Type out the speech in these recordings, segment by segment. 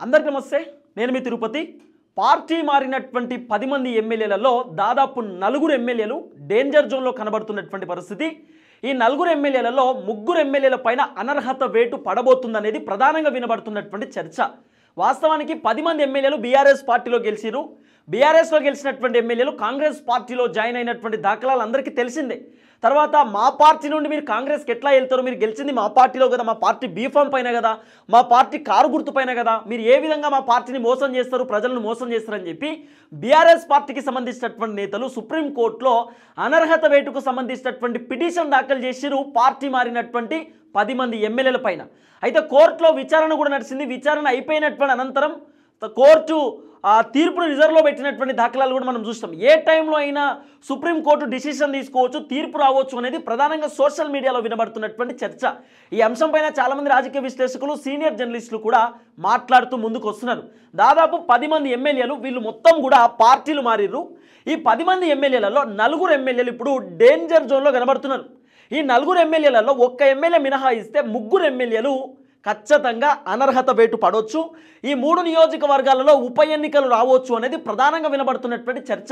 అందరికీ నమస్తే. నేను మీ తిరుపతి. పార్టీ మారినటువంటి 10 మంది ఎమ్మెల్యేలలో దాదాపు 4 ఎమ్మెల్యేలు డేంజర్ జోన్లో కనబడుతున్నటువంటి పరిస్థితి. ఈ 4 ఎమ్మెల్యేలలో 3 ఎమ్మెల్యేల పైన అనర్హత వేటు పడబోతుందనేది ప్రధానంగా వినబడుతున్నటువంటి చర్చ. వాస్తవానికి 10 మంది ఎమ్మెల్యేలు బీఆర్ఎస్ పార్టీలో గెలిచిరు. బీఆర్ఎస్లో గెలిచినటువంటి ఎమ్మెల్యేలు కాంగ్రెస్ పార్టీలో జాయిన్ అయినటువంటి దాఖలాలు అందరికీ తెలిసిందే. తర్వాత మా పార్టీ నుండి మీరు కాంగ్రెస్కి ఎట్లా వెళ్తారు, మీరు గెలిచింది మా పార్టీలో కదా, మా పార్టీ బీఫామ్ పైన కదా, మా పార్టీ కారు గుర్తు పైన కదా, మీరు ఏ విధంగా మా పార్టీని మోసం చేస్తారు, ప్రజలను మోసం చేస్తారని చెప్పి బీఆర్ఎస్ పార్టీకి సంబంధించినటువంటి నేతలు సుప్రీంకోర్టులో అనర్హత వేటుకు సంబంధించినటువంటి పిటిషన్ దాఖలు చేసిరు పార్టీ మారినటువంటి 10 మంది ఎమ్మెల్యేల పైన. అయితే కోర్టులో విచారణ కూడా నడిచింది. విచారణ అయిపోయినటువంటి అనంతరం కోర్టు తీర్పును రిజర్వ్లో పెట్టినటువంటి దాఖలాలు కూడా మనం చూస్తాం. ఏ టైంలో అయినా సుప్రీంకోర్టు డిసిషన్ తీసుకోవచ్చు, తీర్పు రావచ్చు అనేది ప్రధానంగా సోషల్ మీడియాలో వినబడుతున్నటువంటి చర్చ. ఈ అంశం పైన చాలామంది రాజకీయ విశ్లేషకులు, సీనియర్ జర్నలిస్టులు కూడా మాట్లాడుతూ ముందుకు వస్తున్నారు. దాదాపు 10 మంది ఎమ్మెల్యేలు వీళ్ళు మొత్తం కూడా పార్టీలు మారిర్రు. ఈ 10 మంది ఎమ్మెల్యేలలో 4 ఎమ్మెల్యేలు ఇప్పుడు డేంజర్ జోన్లో కనబడుతున్నారు. ఈ 4 ఎమ్మెల్యేలలో ఒక్క ఎమ్మెల్యే మినహాయిస్తే 3 ఎమ్మెల్యేలు ఖచ్చితంగా అనర్హత వేటు పడవచ్చు. ఈ 3 నియోజకవర్గాలలో ఉప ఎన్నికలు రావచ్చు అనేది ప్రధానంగా వినబడుతున్నటువంటి చర్చ.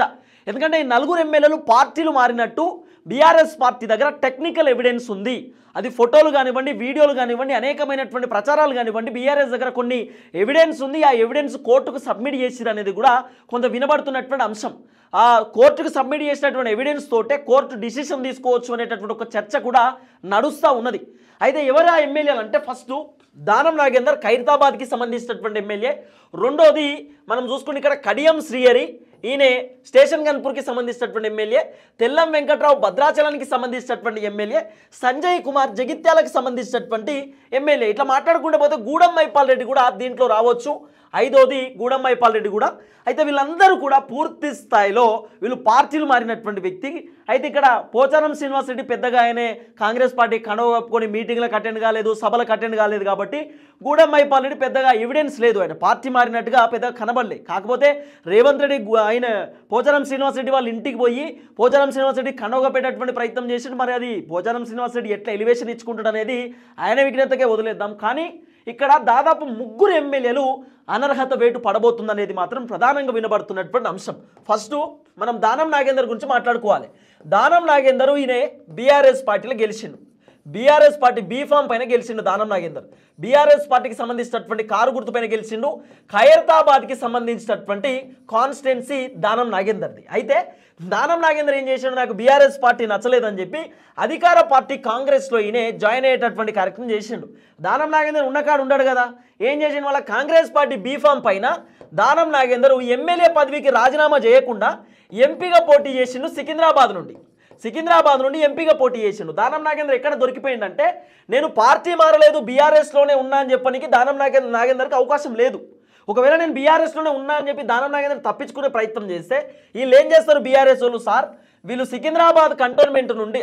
ఎందుకంటే ఈ 4 ఎమ్మెల్యేలు పార్టీలు మారినట్టు బీఆర్ఎస్ పార్టీ దగ్గర టెక్నికల్ ఎవిడెన్స్ ఉంది. అది ఫోటోలు కానివ్వండి, వీడియోలు కానివ్వండి, అనేకమైనటువంటి ప్రచారాలు కానివ్వండి, బీఆర్ఎస్ దగ్గర కొన్ని ఎవిడెన్స్ ఉంది. ఆ ఎవిడెన్స్ కోర్టుకు సబ్మిట్ చేసిరు అనేది కూడా కొంత వినబడుతున్నటువంటి అంశం. ఆ కోర్టుకు సబ్మిట్ చేసినటువంటి ఎవిడెన్స్ తోటే కోర్టు డిసిషన్ తీసుకోవచ్చు అనేటటువంటి ఒక చర్చ కూడా నడుస్తూ ఉన్నది. అయితే ఎవరు ఆ ఎమ్మెల్యేలు అంటే, ఫస్ట్ దానం నాగేందర్ ఖైరతాబాద్కి సంబంధించినటువంటి ఎమ్మెల్యే. రెండోది మనం చూసుకుని ఇక్కడ కడియం శ్రీహరి, ఈయన స్టేషన్ గన్పూర్కి సంబంధించినటువంటి ఎమ్మెల్యే. తెల్లం వెంకట్రావు భద్రాచలానికి సంబంధించినటువంటి ఎమ్మెల్యే. సంజయ్ కుమార్ జగిత్యాలకు సంబంధించినటువంటి ఎమ్మెల్యే. ఇట్లా మాట్లాడుకుంటే పోతే గూడెం మైపాల్ రెడ్డి కూడా దీంట్లో రావచ్చు. 5వది గూడెం మైపాల్ రెడ్డి కూడా. అయితే వీళ్ళందరూ కూడా పూర్తి స్థాయిలో వీళ్ళు పార్టీలు మారినటువంటి వ్యక్తి. అయితే ఇక్కడ పోచారం శ్రీనివాస్ రెడ్డి పెద్దగా ఆయనే కాంగ్రెస్ పార్టీ కండువా కప్పుకొని మీటింగ్లకు అటెండ్ కాలేదు, సభలకు అటెండ్ కాలేదు కాబట్టి గూడెం మైపాల్ రెడ్డి పెద్దగా ఎవిడెన్స్ లేదు, ఆయన పార్టీ మారినట్టుగా పెద్దగా కనబడలే. కాకపోతే రేవంత్ రెడ్డి ఆయన పోచారం శ్రీనివాస్ రెడ్డి వాళ్ళ ఇంటికి పోయి పోచారం శ్రీనివాస్ రెడ్డి కండువా పెట్టేటువంటి ప్రయత్నం చేసి, మరి అది పోచారం శ్రీనివాస్ రెడ్డి ఎట్లా ఎలివేషన్ ఇచ్చుకుంటాడు అనేది ఆయన విజ్ఞతకే వదిలేద్దాం. కానీ ఇక్కడ దాదాపు 3 ఎమ్మెల్యేలు అనర్హత వేటు పడబోతుందనేది మాత్రం ప్రధానంగా వినబడుతున్నటువంటి అంశం. ఫస్ట్ మనం దానం నాగేందర్ గురించి మాట్లాడుకోవాలి. దానం నాగేందర్ ఈయన బీఆర్ఎస్ పార్టీలో గెలిచిండు. బీఆర్ఎస్ పార్టీ బీఫామ్ పైన గెలిచిండు దానం నాగేందర్. బీఆర్ఎస్ పార్టీకి సంబంధించినటువంటి కారు గుర్తు పైన గెలిచిండు. ఖైరతాబాద్కి సంబంధించినటువంటి కాన్స్టిట్యున్సీ దానం నాగేందర్ది. అయితే దానం నాగేందర్ ఏం చేశాడు, నాకు బీఆర్ఎస్ పార్టీ నచ్చలేదని చెప్పి అధికార పార్టీ కాంగ్రెస్లో ఈయన జాయిన్ అయ్యేటటువంటి కార్యక్రమం చేసిండు. దానం నాగేందర్ ఉన్నకాడు ఉండడు కదా, ఏం చేసిండు, వాళ్ళ కాంగ్రెస్ పార్టీ బీఫామ్ పైన దానం నాగేందర్ ఎమ్మెల్యే పదవికి రాజీనామా చేయకుండా ఎంపీగా పోటీ చేసిండు. సికింద్రాబాద్ నుండి ఎంపీగా పోటీ చేసిండు. దానం నాగేందర్ ఎక్కడ దొరికిపోయిందంటే, నేను పార్టీ మారలేదు, బీఆర్ఎస్లోనే ఉన్నా అని చెప్పడానికి దానం నాగేందర్కి అవకాశం లేదు. ఒకవేళ నేను బీఆర్ఎస్లోనే ఉన్నా అని చెప్పి దానం నాగేందర్ తప్పించుకునే ప్రయత్నం చేస్తే వీళ్ళు ఏం చేస్తారు, బీఆర్ఎస్ వాళ్ళు, సార్ వీళ్ళు సికింద్రాబాద్ కంటోన్మెంట్ నుండి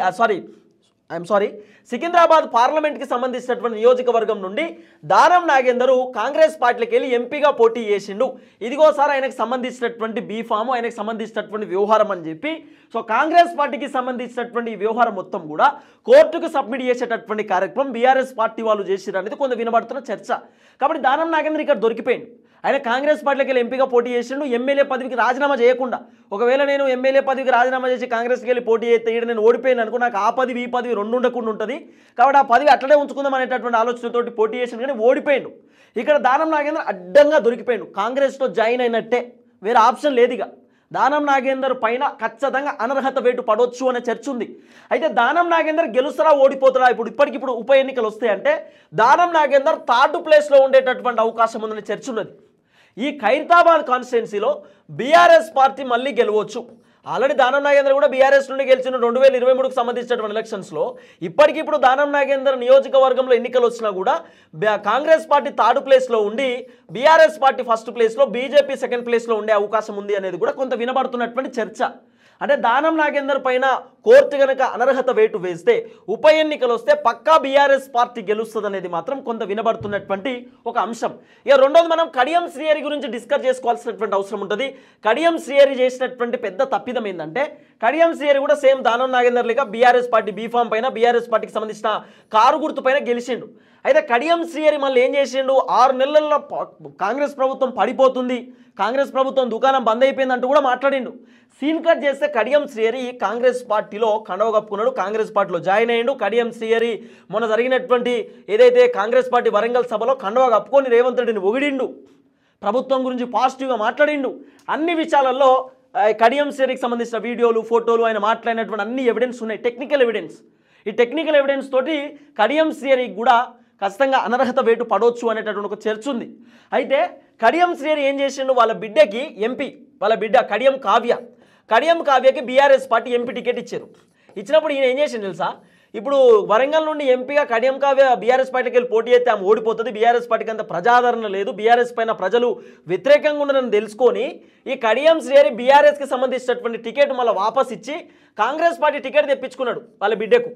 సికింద్రాబాద్ పార్లమెంట్కి సంబంధించినటువంటి నియోజకవర్గం నుండి దానం నాగేందర్ కాంగ్రెస్ పార్టీకి వెళ్ళి ఎంపీగా పోటీ చేసిండు. ఇదిగో సార్ ఆయనకు సంబంధించినటువంటి బీఫాము, ఆయనకు సంబంధించినటువంటి వ్యవహారం అని చెప్పి కాంగ్రెస్ పార్టీకి సంబంధించినటువంటి ఈ వ్యవహారం మొత్తం కూడా కోర్టుకు సబ్మిట్ చేసేటటువంటి కార్యక్రమం బీఆర్ఎస్ పార్టీ వాళ్ళు చేసిరు అనేది కొంత వినబడుతున్న చర్చ. కాబట్టి దానం నాగేందర్ ఇక్కడ దొరికిపోయింది. ఆయన కాంగ్రెస్ పార్టీకి వెళ్ళి ఎంపీగా పోటీ చేసిండు, ఎమ్మెల్యే పదవికి రాజీనామా చేయకుండా. ఒకవేళ నేను ఎమ్మెల్యే పదవికి రాజీనామా చేసి కాంగ్రెస్కి వెళ్ళి పోటీ చేస్తే ఇక్కడ నేను ఓడిపోయాను అనుకో, నాకు ఆ పదవి ఈ పదవి రెండు ఉండకుండా ఉంటుంది. కాబట్టి ఆ పదవి అట్లనే ఉంచుకుందాం అనేటటువంటి ఆలోచనతోటి పోటీ చేసిండు, కానీ ఓడిపోయాడు. ఇక్కడ దానం నాగేందర్ అడ్డంగా దొరికిపోయాడు. కాంగ్రెస్లో జాయిన్ అయినట్టే, వేరే ఆప్షన్ లేదు. ఇక దానం నాగేందర్ పైన ఖచ్చితంగా అనర్హత వేటు పడవచ్చు అనే చర్చ ఉంది. అయితే దానం నాగేందర్ గెలుస్తారా ఓడిపోతారా, ఇప్పటికిప్పుడు ఉప ఎన్నికలు వస్తాయంటే దానం నాగేందర్ 3rd ప్లేస్లో ఉండేటటువంటి అవకాశం ఉందనే చర్చ ఉన్నది. ఈ ఖైరతాబాద్ కాన్స్టిట్యున్సీలో బీఆర్ఎస్ పార్టీ మళ్ళీ గెలవచ్చు. ఆల్రెడీ దానం నాగేందర్ కూడా బీఆర్ఎస్ నుండి గెలిచిన 2023కు సంబంధించినటువంటి ఎలక్షన్స్లో. ఇప్పటికిప్పుడు దానం నాగేందర్ నియోజకవర్గంలో ఎన్నికలు వచ్చినా కూడా కాంగ్రెస్ పార్టీ 3rd ప్లేస్లో ఉండి బీఆర్ఎస్ పార్టీ 1st ప్లేస్లో, బీజేపీ 2nd ప్లేస్లో ఉండే అవకాశం ఉంది అనేది కూడా కొంత వినబడుతున్నటువంటి చర్చ. అంటే దానం నాగేందర్ పైన కోర్టు కనుక అనర్హత వేటు వేస్తే ఉప ఎన్నికలు వస్తే పక్కా బీఆర్ఎస్ పార్టీ గెలుస్తుంది అనేది మాత్రం కొంత వినబడుతున్నటువంటి ఒక అంశం. ఇక రెండోది మనం కడియం శ్రీహరి గురించి డిస్కస్ చేసుకోవాల్సినటువంటి అవసరం ఉంటుంది. కడియం శ్రీహరి చేసినటువంటి పెద్ద తప్పిదం ఏంటంటే, కడియం శ్రీహరి కూడా సేమ్ దానం నాగేందర్ లేక బీఆర్ఎస్ పార్టీ బీఫామ్ పైన బీఆర్ఎస్ పార్టీకి సంబంధించిన కారు గుర్తు పైన గెలిచిండు. అయితే కడియం శ్రీహరి మళ్ళీ ఏం చేసిండు, 6 నెలల్లో కాంగ్రెస్ ప్రభుత్వం పడిపోతుంది, కాంగ్రెస్ ప్రభుత్వం దుకాణం బంద్ అయిపోయిందంటూ కూడా మాట్లాడిండు. సీన్ కట్ చేస్తే కడియం శ్రీహరి కాంగ్రెస్ పార్టీలో కండవ కప్పుకున్నాడు, కాంగ్రెస్ పార్టీలో జాయిన్ అయ్యిండు. కడియం శ్రీహరి మొన్న జరిగినటువంటి ఏదైతే కాంగ్రెస్ పార్టీ వరంగల్ సభలో కండవ కప్పుకొని రేవంత్ రెడ్డిని ఒగిడిండు, ప్రభుత్వం గురించి పాజిటివ్గా మాట్లాడిండు. అన్ని విషయాలలో కడియం శ్రీహరికి సంబంధించిన వీడియోలు, ఫోటోలు, ఆయన మాట్లాడినటువంటి అన్ని ఎవిడెన్స్ ఉన్నాయి, టెక్నికల్ ఎవిడెన్స్. ఈ టెక్నికల్ ఎవిడెన్స్ తోటి కడియం శ్రీహరికి కూడా ఖచ్చితంగా అనర్హత వేటు పడవచ్చు అనేటటువంటి ఒక చర్చ ఉంది. అయితే కడియం శ్రీహరి ఏం చేసిండు, వాళ్ళ బిడ్డకి ఎంపీ, వాళ్ళ బిడ్డ కడియం కావ్యకి బీఆర్ఎస్ పార్టీ ఎంపీ టికెట్ ఇచ్చారు. ఇచ్చినప్పుడు ఈయన ఏం చేసిండు తెలుసా, ఇప్పుడు వరంగల్ నుండి ఎంపీగా కడియం కావ్య బీఆర్ఎస్ పార్టీకి వెళ్ళి పోటీ చేస్తే ఆమె ఓడిపోతుంది, బీఆర్ఎస్ పార్టీకి అంత ప్రజాదరణ లేదు, బీఆర్ఎస్ పైన ప్రజలు వ్యతిరేకంగా ఉన్నారని తెలుసుకొని ఈ కడియం శ్రీహరి బీఆర్ఎస్కి సంబంధించినటువంటి టికెట్ మళ్ళీ వాపస్ ఇచ్చి కాంగ్రెస్ పార్టీ టికెట్ తెప్పించుకున్నాడు వాళ్ళ బిడ్డకు.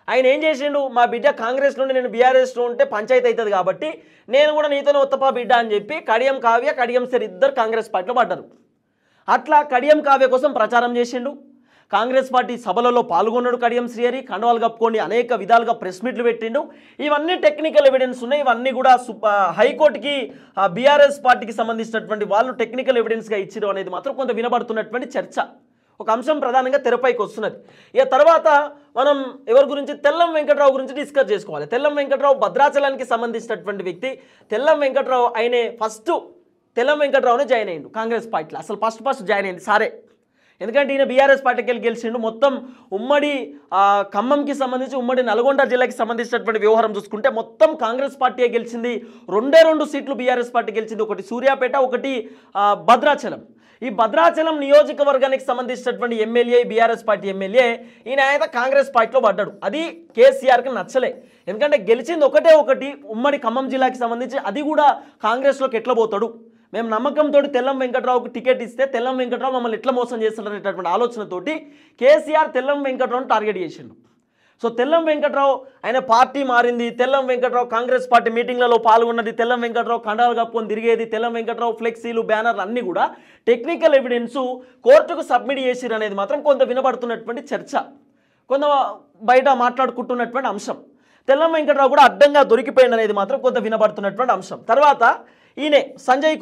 ఆయన ఏం చేసిండు, మా బిడ్డ కాంగ్రెస్ నుండి నేను బీఆర్ఎస్లో ఉంటే పంచాయతీ అవుతుంది కాబట్టి నేను కూడా నీతోనే ఉత్తపా బిడ్డ అని చెప్పి కడియం కావ్య కడియం శ్రీహరి ఇద్దరు కాంగ్రెస్ పార్టీలో పడ్డారు. అట్లా కడియం కావ్య కోసం ప్రచారం చేసిండు, కాంగ్రెస్ పార్టీ సభలలో పాల్గొన్నాడు. కడియం శ్రీహరి కండవాలు కప్పుకొని అనేక విధాలుగా ప్రెస్ మీట్లు పెట్టిండు. ఇవన్నీ టెక్నికల్ ఎవిడెన్స్ ఉన్నాయి. ఇవన్నీ కూడా హైకోర్టుకి బీఆర్ఎస్ పార్టీకి సంబంధించినటువంటి వాళ్ళు టెక్నికల్ ఎవిడెన్స్గా ఇచ్చిరు అనేది మాత్రం కొంత వినబడుతున్నటువంటి చర్చ, ఒక అంశం ప్రధానంగా తెరపైకి వస్తున్నది. ఇక తర్వాత మనం ఎవరి గురించి, తెల్లం వెంకట్రావు గురించి డిస్కస్ చేసుకోవాలి. తెల్లం వెంకట్రావు భద్రాచలానికి సంబంధించినటువంటి వ్యక్తి. తెల్లం వెంకట్రావు ఆయనే ఫస్ట్ తెల్లం వెంకట్రావునే జాయిన్ అయ్యిండు కాంగ్రెస్ పార్టీలో. అసలు ఫస్ట్ జాయిన్ అయింది సారే, ఎందుకంటే ఈయన బీఆర్ఎస్ పార్టీకి వెళ్ళి గెలిచిండు. మొత్తం ఉమ్మడి ఖమ్మంకి సంబంధించి ఉమ్మడి నల్గొండ జిల్లాకి సంబంధించినటువంటి వ్యవహారం చూసుకుంటే మొత్తం కాంగ్రెస్ పార్టీయే గెలిచింది. 2 సీట్లు బీఆర్ఎస్ పార్టీ గెలిచింది, ఒకటి సూర్యాపేట, ఒకటి భద్రాచలం. ఈ భద్రాచలం నియోజకవర్గానికి సంబంధించినటువంటి ఎమ్మెల్యే, బీఆర్ఎస్ పార్టీ ఎమ్మెల్యే, ఈయన అయితే కాంగ్రెస్ పార్టీలో పడ్డాడు. అది కేసీఆర్కి నచ్చలే, ఎందుకంటే గెలిచింది ఒకటి ఉమ్మడి ఖమ్మం జిల్లాకి సంబంధించి, అది కూడా కాంగ్రెస్లోకి ఎట్లా పోతాడు, మేము నమ్మకంతో తెల్లం వెంకట్రావుకు టికెట్ ఇస్తే తెల్లం వెంకట్రావు మమ్మల్ని ఎట్లా మోసం చేస్తాడనేటటువంటి ఆలోచనతోటి కేసీఆర్ తెల్లం వెంకట్రావును టార్గెట్ చేసిండు. సో తెల్లం వెంకట్రావు ఆయన పార్టీ మారింది, తెల్లం వెంకట్రావు కాంగ్రెస్ పార్టీ మీటింగ్లలో పాల్గొన్నది, తెల్లం వెంకట్రావు కండాలు కప్పుకొని తిరిగేది, తెల్లం వెంకట్రావు ఫ్లెక్సీలు, బ్యానర్లు అన్నీ కూడా టెక్నికల్ ఎవిడెన్స్ కోర్టుకు సబ్మిట్ చేసిరు అనేది మాత్రం కొంత వినబడుతున్నటువంటి చర్చ, కొంత బయట మాట్లాడుకుంటున్నటువంటి అంశం. తెల్లం వెంకట్రావు కూడా అడ్డంగా దొరికిపోయింది అనేది మాత్రం కొంత వినబడుతున్నటువంటి అంశం. తర్వాత ఈయనే సంజయ్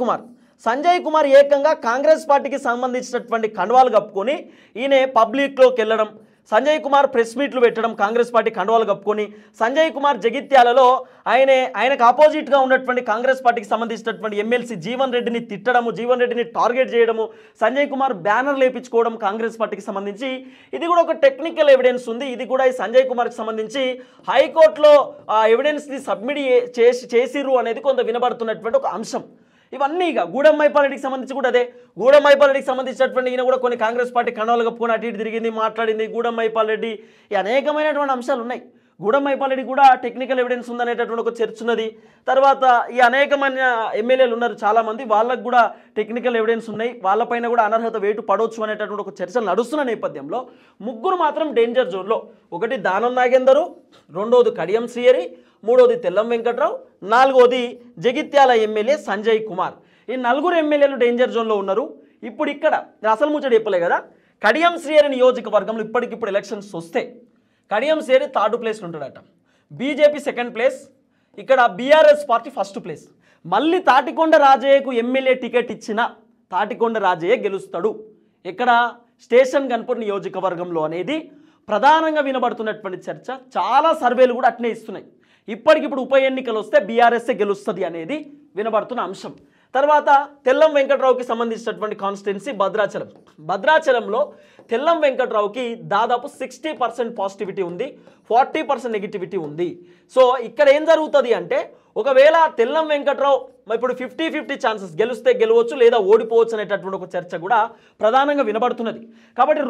కుమార్ ఏకంగా కాంగ్రెస్ పార్టీకి సంబంధించినటువంటి కండువాలు కప్పుకొని ఈయన పబ్లిక్లోకి వెళ్ళడం, సంజయ్ కుమార్ ప్రెస్ మీట్లు పెట్టడం, కాంగ్రెస్ పార్టీ కండువాలు కప్పుకొని సంజయ్ కుమార్ జగిత్యాలలో ఆయనకు ఆపోజిట్గా ఉన్నటువంటి కాంగ్రెస్ పార్టీకి సంబంధించినటువంటి ఎమ్మెల్సీ జీవన్ రెడ్డిని తిట్టడము, జీవన్ రెడ్డిని టార్గెట్ చేయడము, సంజయ్ కుమార్ బ్యానర్ లేపించుకోవడం కాంగ్రెస్ పార్టీకి సంబంధించి, ఇది కూడా ఒక టెక్నికల్ ఎవిడెన్స్ ఉంది. ఇది కూడా ఈ సంజయ్ కుమార్కి సంబంధించి హైకోర్టులో ఎవిడెన్స్ని సబ్మిట్ చేసిర్రు అనేది కొంత వినబడుతున్నటువంటి ఒక అంశం. ఇవన్నీ ఇక గూడెం మైపాల్రెడ్డికి సంబంధించి కూడా అదే, గూడెం మైపాల్రెడ్డికి సంబంధించినటువంటి ఈయన కూడా కొన్ని కాంగ్రెస్ పార్టీ కండవాలు కప్పుకొని అటు ఇటు తిరిగింది, మాట్లాడింది. గూడెం మైపాల్రెడ్డి ఈ అనేకమైనటువంటి అంశాలు ఉన్నాయి. గూడెం మైపాల్రెడ్డి కూడా టెక్నికల్ ఎవిడెన్స్ ఉందనేటటువంటి ఒక చర్చ ఉన్నది. తర్వాత ఈ అనేకమైన ఎమ్మెల్యేలు ఉన్నారు చాలామంది, వాళ్ళకు కూడా టెక్నికల్ ఎవిడెన్స్ ఉన్నాయి, వాళ్ళపైన కూడా అనర్హత వేటు పడవచ్చు అనేటటువంటి ఒక చర్చ నడుస్తున్న నేపథ్యంలో ముగ్గురు మాత్రం డేంజర్ జోన్లో, ఒకటి దానం నాగేందరు, రెండోది కడియం శ్రీహరి, మూడోది తెల్లం వెంకట్రావు, నాలుగోది జగిత్యాల ఎమ్మెల్యే సంజయ్ కుమార్. ఈ 4 ఎమ్మెల్యేలు డేంజర్ జోన్లో ఉన్నారు. ఇప్పుడు ఇక్కడ అసలు ముచ్చట చెప్పలే కదా, కడియం శ్రీహరి నియోజకవర్గంలో ఇప్పటికిప్పుడు ఎలక్షన్స్ వస్తే కడియం శ్రీహరి 3rd ప్లేస్లో ఉంటాడట, బీజేపీ 2nd ప్లేస్, ఇక్కడ బీఆర్ఎస్ పార్టీ 1st ప్లేస్. మళ్ళీ తాటికొండ రాజయ్యకు ఎమ్మెల్యే టికెట్ ఇచ్చిన తాటికొండ రాజయ్య గెలుస్తాడు ఇక్కడ స్టేషన్ గన్పూర్ నియోజకవర్గంలో అనేది ప్రధానంగా వినబడుతున్నటువంటి చర్చ. చాలా సర్వేలు కూడా అట్నే ఇస్తున్నాయి. ఇప్పటికిప్పుడు ఉప ఎన్నికలు వస్తే బీఆర్ఎస్ఏ గెలుస్తుంది అనేది వినబడుతున్న అంశం. తర్వాత తెల్లం వెంకట్రావుకి సంబంధించినటువంటి కాన్స్టిట్యున్సీ భద్రాచలంలో తెల్లం వెంకట్రావుకి దాదాపు 60% పాజిటివిటీ ఉంది, 40% నెగిటివిటీ ఉంది. సో ఇక్కడ ఏం జరుగుతుంది అంటే, ఒకవేళ తెల్లం వెంకట్రావు ఇప్పుడు 50-50 ఛాన్సెస్, గెలిస్తే గెలవచ్చు లేదా ఓడిపోవచ్చు అనేటటువంటి ఒక చర్చ కూడా ప్రధానంగా వినబడుతున్నది. కాబట్టి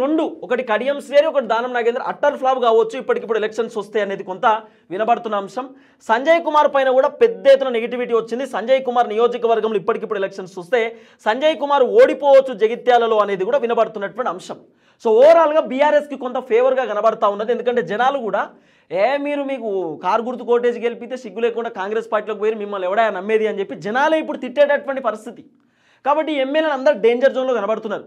ఒకటి కడియం శ్రీహరి, ఒకటి దానం నాగేందర్ అట్టర్ ఫ్లాప్ కావచ్చు ఇప్పటికిప్పుడు ఎలక్షన్స్ వస్తాయి అనేది కొంత వినబడుతున్న అంశం. సంజయ్ కుమార్ పైన కూడా పెద్ద ఎత్తున నెగిటివిటీ వచ్చింది. సంజయ్ కుమార్ నియోజకవర్గంలో ఇప్పటికిప్పుడు ఎలక్షన్స్ వస్తే సంజయ్ కుమార్ ఓడిపోవచ్చు జగిత్యాలలో అనేది కూడా వినబడుతున్నటువంటి అంశం. సో ఓవరాల్గా బీఆర్ఎస్కి కొంత ఫేవర్గా కనబడతా ఉన్నది. ఎందుకంటే జనాలు కూడా మీకు కారు గుర్తు కోటేజ్ గెలిపితే సిగ్గు లేకుండా కాంగ్రెస్ పార్టీలోకి పోయి మిమ్మల్ని ఎవడా నమ్మేది అని చెప్పి జనాలే ఇప్పుడు తిట్టేటటువంటి పరిస్థితి. కాబట్టి ఎమ్మెల్యేలు అందరూ డేంజర్ జోన్లో కనబడుతున్నారు.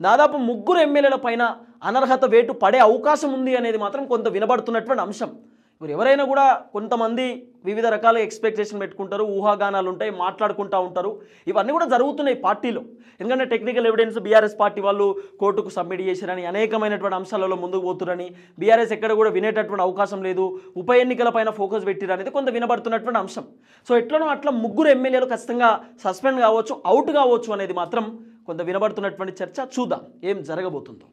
దాదాపు 3 ఎమ్మెల్యేల పైన అనర్హత వేటు పడే అవకాశం ఉంది అనేది మాత్రం కొంత వినబడుతున్నటువంటి అంశం. ఇప్పుడు ఎవరైనా కూడా కొంతమంది వివిధ రకాల ఎక్స్పెక్టేషన్ పెట్టుకుంటారు, ఊహాగానాలు ఉంటాయి, మాట్లాడుకుంటూ ఉంటారు. ఇవన్నీ కూడా జరుగుతున్నాయి పార్టీలో. ఎందుకంటే టెక్నికల్ ఎవిడెన్స్ బీఆర్ఎస్ పార్టీ వాళ్ళు కోర్టుకు సబ్మిట్ చేశారని, అనేకమైనటువంటి అంశాలలో ముందుకు పోతురని, బీఆర్ఎస్ ఎక్కడ కూడా వినేటటువంటి అవకాశం లేదు, ఉప ఎన్నికల పైన ఫోకస్ పెట్టిరు అనేది కొంత వినబడుతున్నటువంటి అంశం. సో ఎట్లనో అట్లా 3 ఎమ్మెల్యేలు ఖచ్చితంగా సస్పెండ్ కావచ్చు, అవుట్ కావచ్చు అనేది మాత్రం కొంత వినబడుతున్నటువంటి చర్చ. చూద్దాం ఏం జరగబోతుందో.